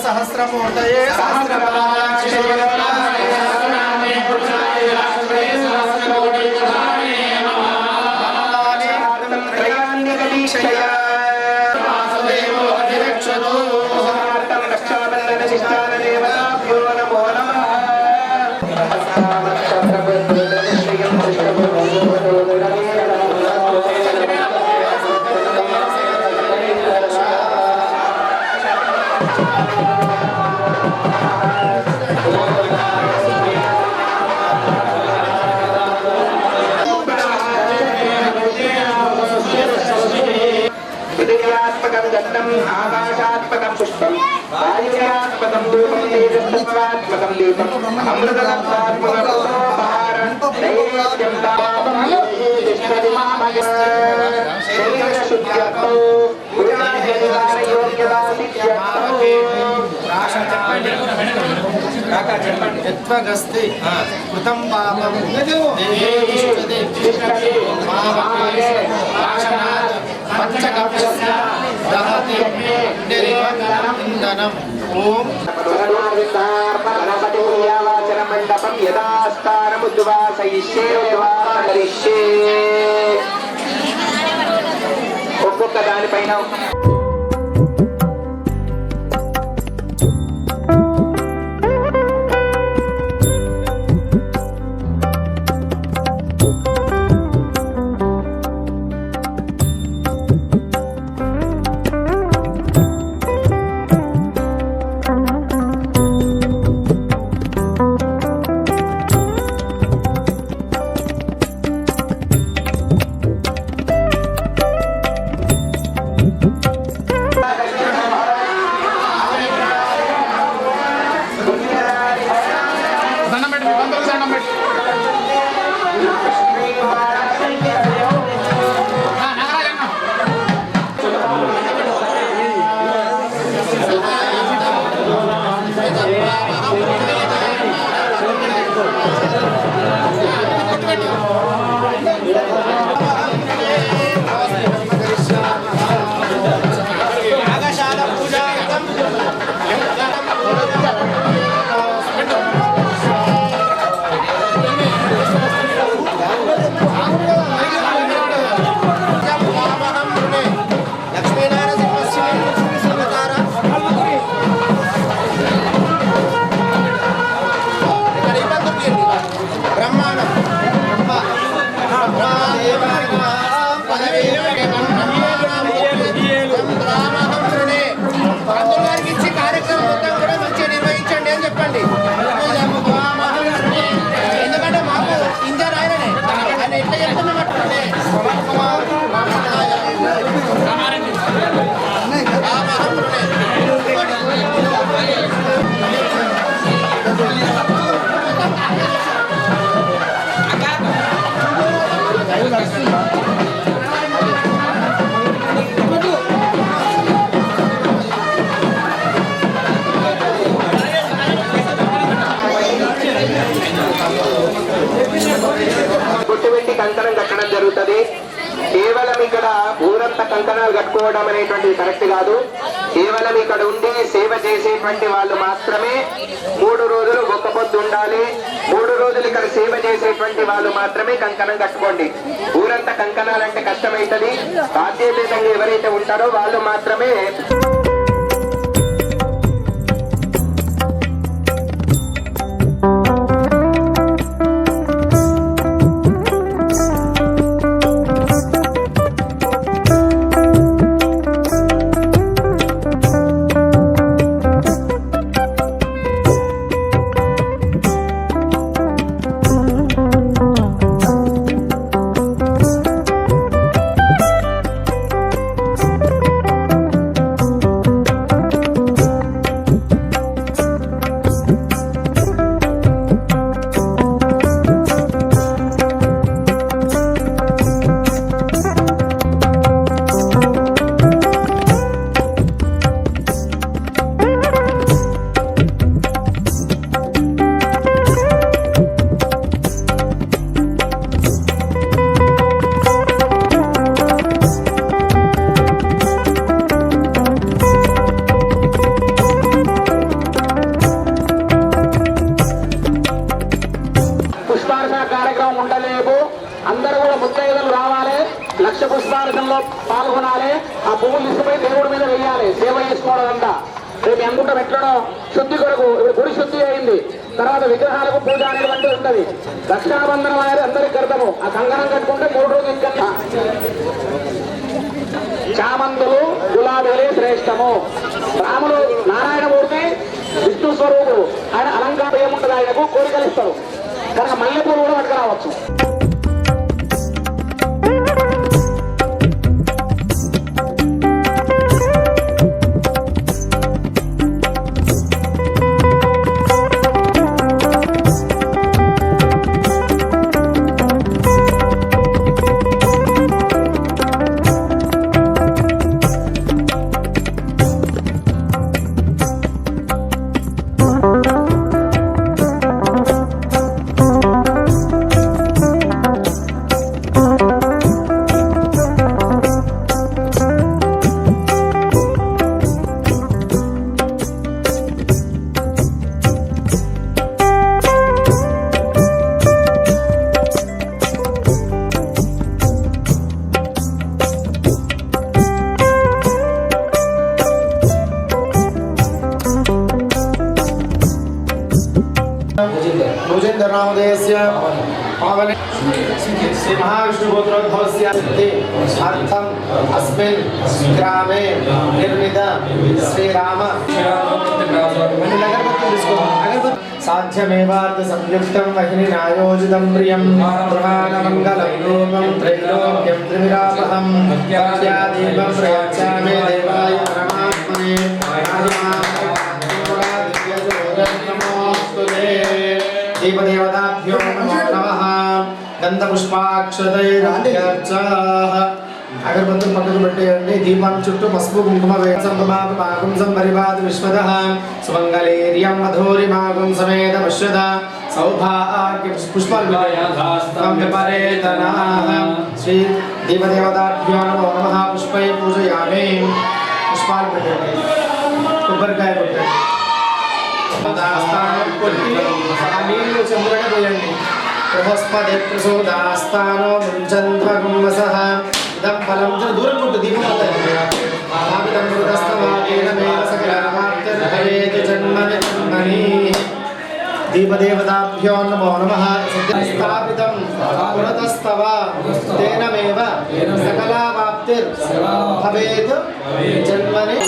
सहस्रमूर्तये आकाशात्मकं पुष्पं वायुयात्मकं धूपं तेजस्त्वात्मकं दीपं अमृतत्वात्मकं सोपाहारं नैवेद्यं तापं शरीरशुद्ध्यर्थो यत्त्वगस्ति कृतं पापं पंचकक्षस्य दहति निर्वन्दनम् ओम गणपति वाचन मंडपम यदास्तारमुद्वासयिष्ये करिष्ये ఒక్కొక్క దానిపైన కంకణం కట్టడం జరుగుతుంది. కేవలం ఇక్కడ ఊరంతా కంకణాలు కట్టుకోవడం అనేటువంటిది కరెక్ట్ కాదు. కేవలం ఇక్కడ ఉండి సేవ చేసేటువంటి వాళ్ళు మాత్రమే 3 రోజులు ఒక్క పొద్దు ఉండాలి. 3 రోజులు ఇక్కడ సేవ చేసేటువంటి వాళ్ళు మాత్రమే కంకణం కట్టుకోండి. ఊరంతా కంకణాలంటే కష్టమైతుంది. బాధ్యతంగా ఎవరైతే ఉంటారో వాళ్ళు మాత్రమే. అందరూ కూడా ముత్తైదులు రావాలి. 1,00,000 పుష్పార్చనలో పాల్గొనాలి. ఆ పువ్వులు తీసుకుపోయి దేవుడి మీద వేయాలి. సేవ చేసుకోవడం అంతా రేపు ఎంత పెట్టడం శుద్ధి కొరకు. ఇప్పుడు గుడి శుద్ధి అయింది. తర్వాత విగ్రహాలకు పూజ అనేటువంటి ఉంటది. రక్షాబంధనం అనేది అందరికి కడతాము. ఆ కంగనం కట్టుకుంటే 3 రోజులు ఇంకా చామంతులు గులాబీలే శ్రేష్టము. రాముడు నారాయణమూర్తి విష్ణు స్వరూపుడు. ఆయన అలంకారం ఏముంటుంది, ఆయనకు కోరికలు ఇస్తారు కనుక మల్లెపూలు కూడా పట్టుకురావచ్చు. भुजेन्द्रनामधेयस्य पावने श्री महाविष्णुगोत्रोद्भवस्य अर्थम् अस्मिन् ग्रामे निर्मित श्रीराम साध्यमेवार्थ संयुक्तं वहिनीनायोजितं प्रियं प्रमाणमङ्गलं रूपं त्रैलोक्यं त्रिविरापहं दीपं प्रयच्छामि देवाय परमात्मने दीपदेवताभ्यो नमो नमः गन्धपुष्पाक्षतैरार्चाः अगरबत्तुలు పక్కకు పెట్టేయండి. దీపం చుట్టూ పసుపు కుంకుమ వేసంపమాపమాగం సంపరివాద విశ్వదః సుమంగళేర్యం మధురిమాగం సమేత పశ్యత సౌభాగ్య పుష్పాలు విపరేతనాః శ్రీ దీపదేవతాభ్యో నమో నమః పుష్పై పూజయామి. పుష్పాలు పెట్టండి, కొబ్బరికాయ పెట్టండి, నీళ్లు చంద్రుడ పోయండి. బృహస్పతి ప్రసూదాస్తానో ముంచంధ్వగుంవసః ఇదం ఫలం దూరం కొట్టు దీపం దీపదేవతాభ్యో నమో నమః. స్థాపితం పురతస్తవ తేనమేవ సకలావాప్తిర్ భవేత్ జన్మని.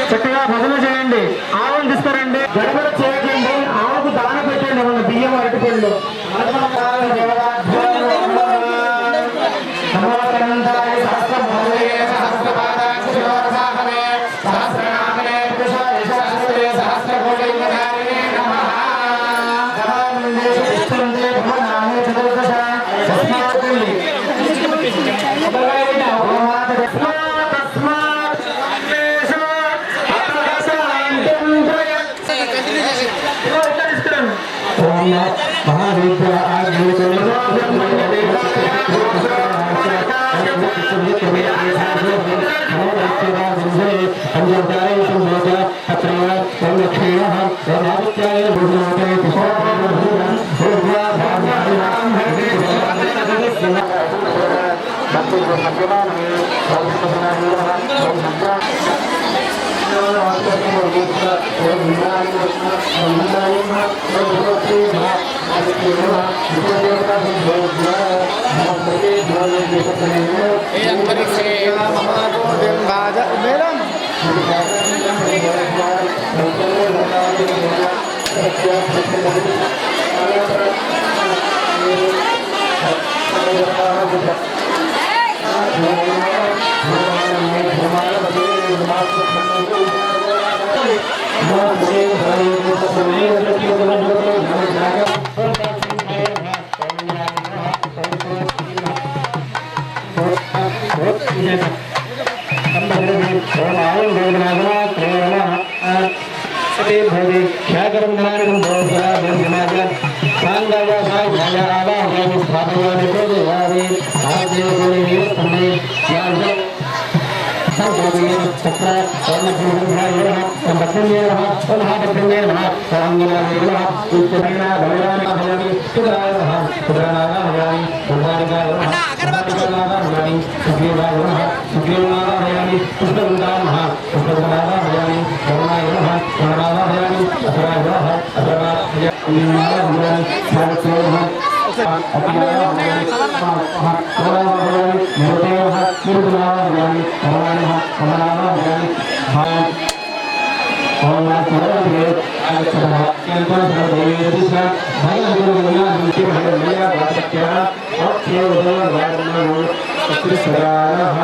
చక్కగా భజన చేయండి. ఆవులు తీసుకురండి, గడబడ చేయకండి, ఆవుకు దాన పెట్టండి. మన బియ్యం అరటిపళ్ళు ఓం సర్వే ఆగచ్చః కేంద్ర సర్వదేవేతిష భగవద్గురునాథి మహేయ వాక్య ఓకే ఉదయవర్ణో సత్యసరారః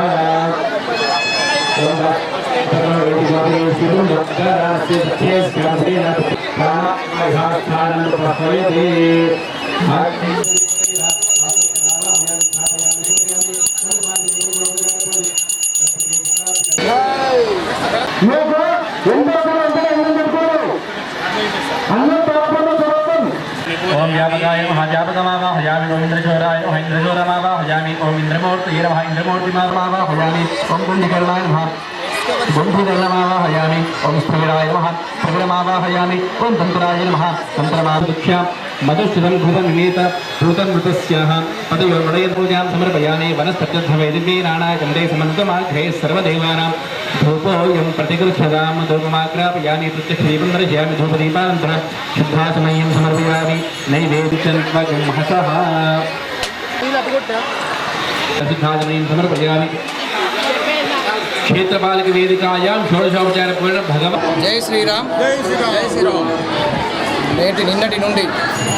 ఓం సర్వే సిద్ధం భక్తరాసి సత్యస్యాదేన ప్రాణాయాస్థానం ప్రపయతే ओम व्यापकाय महाव्यापकमावाहयामि ओम इंद्रशोराय इंद्रशोरमावाहयामि ओम इंद्रमूर्तये नमः इंद्रमूर्तिमावाहयामि ओम कुंडकर्णाय नमः बुद्धिकर्णमावाहयामि ओम स्थविराय नमः स्थविरमावाहयामि ओम तंत्राय नमः तंत्रमादुक्ष्यां मधुश्रुतं घृतं विनीत प्लुतं मृतस्याः पदयोर्मणयन् पूजां समर्पयामि वनस्पत्यध्ववैदिव्ये नानाय गन्धे समन्तमाघ्रे सर्वदेवानां धूपोऽयं प्रतिगृह्यतां धूपमाग्रापयामि प्रत्यक्षदीपं दर्शयामि धूपदीपानन्तरं शुद्धासमयं समर्पयामि नैवेद्यं महसः शुद्धासमयं समर्पयामि क्षेत्रपालक वेदिकायां षोडशोपचार पूर्ण भगवत् జై శ్రీరామ్ జై శ్రీరామ్ నిన్నటి నుండి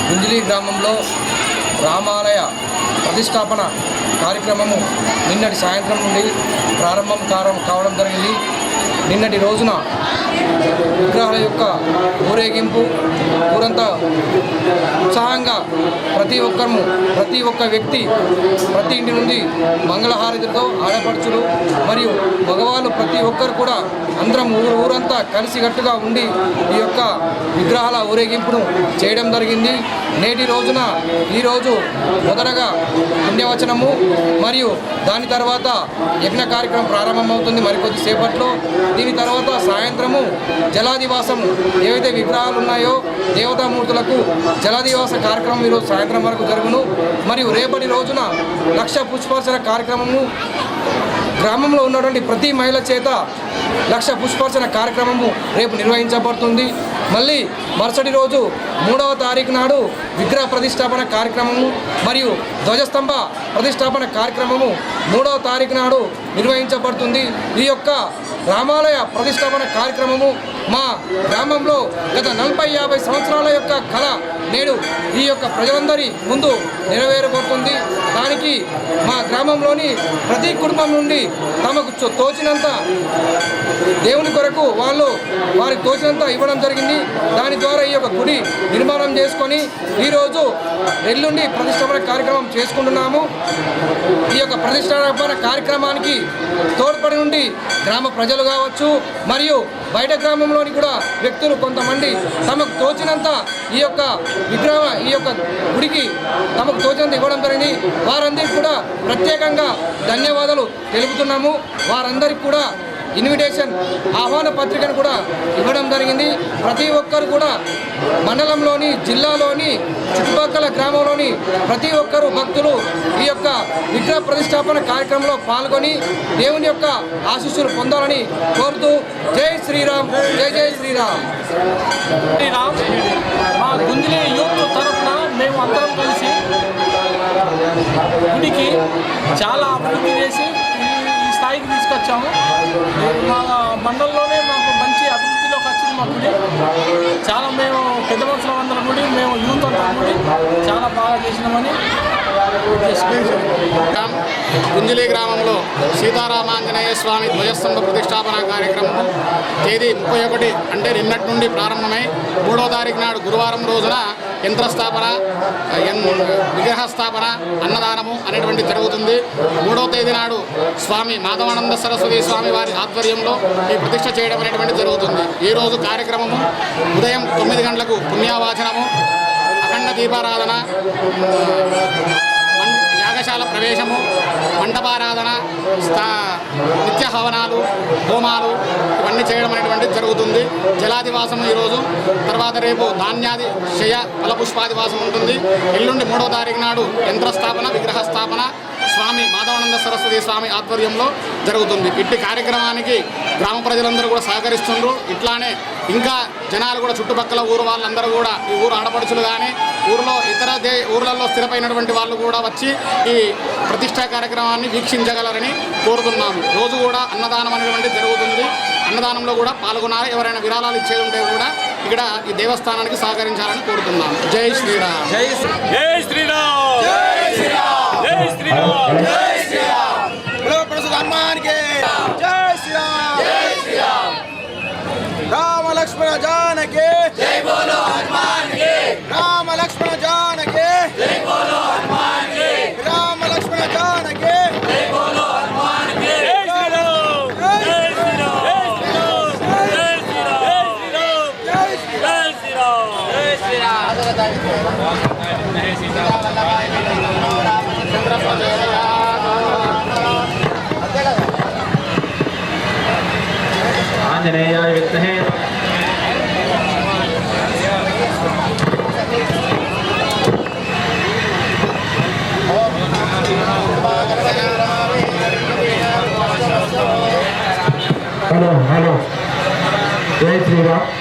గుంజిలి గ్రామంలో రామాలయ ప్రతిష్టాపన కార్యక్రమము నిన్నటి సాయంత్రం నుండి ప్రారంభం కావడం జరిగింది. నిన్నటి రోజున విగ్రహాల యొక్క ఊరేగింపు ఊరంతా ఉత్సాహంగా ప్రతి ఒక్క వ్యక్తి ప్రతి ఇంటి నుండి మంగళహారతితో ఆడపడుచులు మరియు మగవాళ్ళు ప్రతి ఒక్కరు కూడా అందరం ఊరంతా కలిసికట్టుగా ఉండి ఈ యొక్క విగ్రహాల ఊరేగింపును చేయడం జరిగింది. నేటి రోజున ఈరోజు మొదటగా పుణ్యవచనము మరియు దాని తర్వాత యజ్ఞ కార్యక్రమం ప్రారంభమవుతుంది మరికొద్ది సేపట్లో. దీని తర్వాత సాయంత్రము జలాదివాసము ఏవైతే విగ్రహాలు ఉన్నాయో దేవతామూర్తులకు జలాదివాస కార్యక్రమం ఈరోజు సాయంత్రం వరకు జరుగును. మరియు రేపటి రోజున లక్ష పుష్పార్చన కార్యక్రమము గ్రామంలో ఉన్నటువంటి ప్రతి మహిళ చేత లక్ష పుష్పార్చన కార్యక్రమము రేపు నిర్వహించబడుతుంది. మళ్ళీ మరుసటి రోజు 3వ తారీఖు నాడు విగ్రహ ప్రతిష్టాపన కార్యక్రమము మరియు ధ్వజస్తంభ ప్రతిష్టాపన కార్యక్రమము 3వ తారీఖు నాడు నిర్వహించబడుతుంది. ఈ యొక్క రామాలయ ప్రతిష్టాపన కార్యక్రమము మా గ్రామంలో గత 40-50 సంవత్సరాల యొక్క కళ నేడు ఈ యొక్క ప్రజలందరి ముందు నెరవేరబోతుంది. దానికి మా గ్రామంలోని ప్రతి కుటుంబం నుండి తమకు తోచినంత దేవుని కొరకు వారికి తోచినంత ఇవ్వడం జరిగింది. దాని ద్వారా ఈ యొక్క గుడి నిర్మాణం చేసుకొని ఈరోజు ఎల్లుండి ప్రతిష్టాపన కార్యక్రమం చేసుకుంటున్నాము. ఈ యొక్క ప్రతిష్టాపన కార్యక్రమానికి తోడ్పడి నుండి గ్రామ ప్రజలు కావచ్చు మరియు బయట గ్రామంలోని కూడా వ్యక్తులు కొంతమంది తమకు తోచినంత ఈ యొక్క గుడికి తమకు తోచినంత ఇవ్వడం జరిగింది. వారందరికీ కూడా ప్రత్యేకంగా ధన్యవాదాలు తెలుపుతున్నాము. వారందరికీ కూడా ఇన్విటేషన్ ఆహ్వాన పత్రికను కూడా ఇవ్వడం జరిగింది. ప్రతి ఒక్కరు కూడా మండలంలోని జిల్లాలోని చుట్టుపక్కల గ్రామంలోని ప్రతి ఒక్కరు భక్తులు ఈ యొక్క విగ్రహ ప్రతిష్టాపన కార్యక్రమంలో పాల్గొని దేవుని యొక్క ఆశీస్సులు పొందాలని కోరుతూ జై శ్రీరామ్ జై జై శ్రీరామ్. శ్రీరామ్ మా గుంజిలి యూత్ తరఫున మేము అందరం కలిసి గుడికి చాలా అభివృద్ధి చేసి ఈ స్థాయికి తీసుకొచ్చాము. మా మండలంలోనే మాకు మంచి అభివృద్ధిలోకి వచ్చింది మా గుడి. చాలా మేము పెద్ద మనుషుల అందరం గుడి మేము యూత్ అందరం గుడి చాలా బాగా చేసినామని గుంజిలి గ్రామంలో సీతారామాంజనేయ స్వామి ధ్వజస్తంభ ప్రతిష్టాపన కార్యక్రమం తేదీ 31 అంటే నిన్నటి నుండి ప్రారంభమై 3వ తారీఖు నాడు గురువారం రోజున యంత్రస్థాపన విగ్రహస్థాపన అన్నదానము అనేటువంటి జరుగుతుంది. 3వ తేదీ నాడు స్వామి మాధవానంద సరస్వతి స్వామి వారి ఆధ్వర్యంలో ఈ ప్రతిష్ఠ చేయడం అనేటువంటి జరుగుతుంది. ఈరోజు కార్యక్రమము ఉదయం 9 గంటలకు పుణ్యావాచనము, అఖండ దీపారాధన, యాగశాల ప్రవేశము, మండపారాధన, నిత్య హవనాలు, హోమాలు ఇవన్నీ చేయడం అనేటువంటిది జరుగుతుంది. జలాదివాసము ఈరోజు, తర్వాత రేపు ధాన్యాది శయ ఫలపుష్పాదివాసం ఉంటుంది. ఎల్లుండి 3వ తారీఖు నాడు యంత్రస్థాపన విగ్రహస్థాపన స్వామి మాధవానంద సరస్వతి స్వామి ఆధ్వర్యంలో జరుగుతుంది. ఇట్టి కార్యక్రమానికి గ్రామ ప్రజలందరూ కూడా సహకరిస్తున్నారు. ఇట్లానే ఇంకా జనాలు కూడా చుట్టుపక్కల ఊరు వాళ్ళందరూ కూడా ఈ ఊరు ఆడపడుచులు కానీ ఊరిలో ఇతర ఊర్లలో స్థిరపడినటువంటి వాళ్ళు కూడా వచ్చి ఈ ప్రతిష్టా కార్యక్రమాన్ని వీక్షించగలరని కోరుతున్నాము. రోజు కూడా అన్నదానం అనేటువంటి జరుగుతుంది. అన్నదానంలో కూడా పాల్గొనాలి. ఎవరైనా విరాళాలు ఇచ్చేది ఉంటే కూడా ఇక్కడ ఈ దేవస్థానానికి సహకరించాలని కోరుతున్నాను. జై శ్రీరామ్. జై శ్రీరామ్. జై శ్రీరామ్. జై శ్రీరామ్. జై శ్రీరామ్. హనుమాన్కి జై శ్రీరామ్. జై శ్రీరామ్. రామ లక్ష్మణ జానకి జై బోలో హనుమాన్కి. రామ లక్ష్మణ జానకి జై బోలో హనుమాన్కి. రామ లక్ష్మణ జానకి జై బోలో హనుమాన్కి. జై శ్రీరామ్. జై శ్రీరామ్. జై శ్రీరామ్. జై శ్రీరామ్. జై శ్రీరామ్. ఆంజనేయాయ విద్మహే హలో జై శ్రీరామ్.